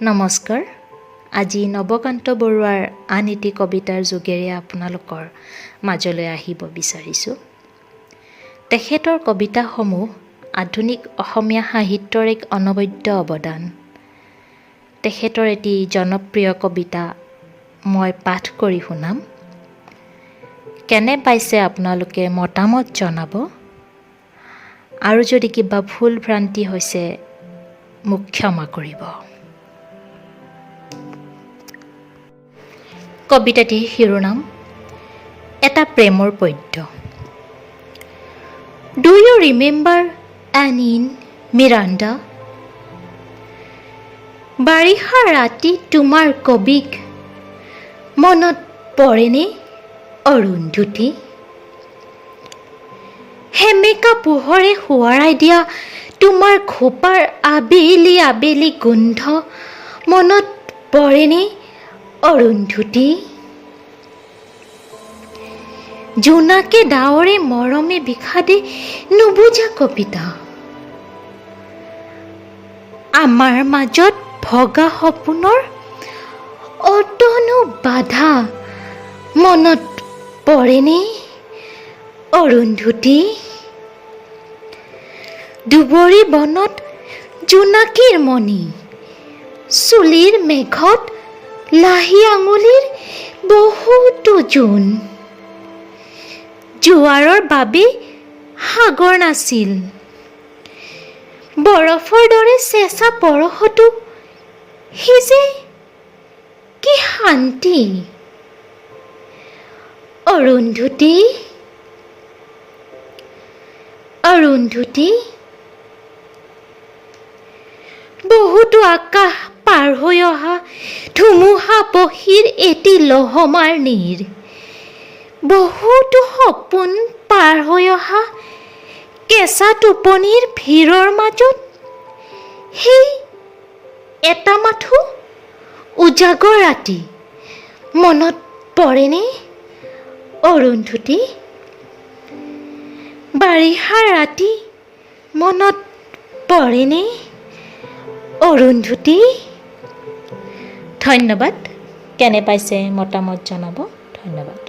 নমস্কাৰ। আজি নৱকান্ত বৰুৱাৰ আন এটি কবিতাৰ যোগেৰে আপোনালোকৰ মাজলৈ আহিব বিচাৰিছোঁ। তেখেতৰ কবিতাসমূহ আধুনিক অসমীয়া সাহিত্যৰ এক অনবদ্য অৱদান। তেখেতৰ এটি জনপ্ৰিয় কবিতা মই পাঠ কৰি শুনাম। কেনে পাইছে আপোনালোকে মতামত জনাব, আৰু যদি কিবা ভুল ভ্ৰান্তি হৈছে মোক ক্ষমা কৰিব। কবিতাটিৰ শিৰোনাম এটা প্ৰেমৰ পদ্য। Do you remember Anne in Miranda? বাৰিষা ৰাতি তোমাৰ কবিক মনত পৰেনে অৰুন্ধতী? সেমেকা পোহৰে সোঁৱৰাই দিয়া তোমাৰ খোপাৰ আবেলি আবেলি গোন্ধ মনত পৰেনে অৰুন্ধতী? জোনাকে ডাৱৰে মৰমে বিষাদে নুবুজা কবিতা, আমাৰ মাজত ভগা সপোনৰ অতনো বাধা মনত পৰেনে অৰুন্ধতী? দুবৰি বনত জোনাকীৰ মণি, চুলিৰ মেঘত লাহি আঙুলিৰ বহুতো জোন, জোৱাৰৰ বাবে সাগৰ নাছিল, বৰফৰ দৰে চেঁচা পৰশতো সি যে কি শান্তি অৰুন্ধতী, অৰুন্ধতী। বহুতো আকাশ পাৰ হৈ অহা ধুমুহা বহিৰ এটি লহমাৰ নীৰ, বহুতো সপোন পাৰ হৈ অহা কেঁচা টোপনিৰ ভিৰৰ মাজত সেই এটা মাথো উজাগৰ ৰাতি মনত পৰেনে অৰুন্ধতী? বাৰিষাৰ ৰাতি মনত পৰেনে অৰুন্ধতী? ধন্যবাদ। কেনে পাইছে মতামত জনাব। ধন্যবাদ।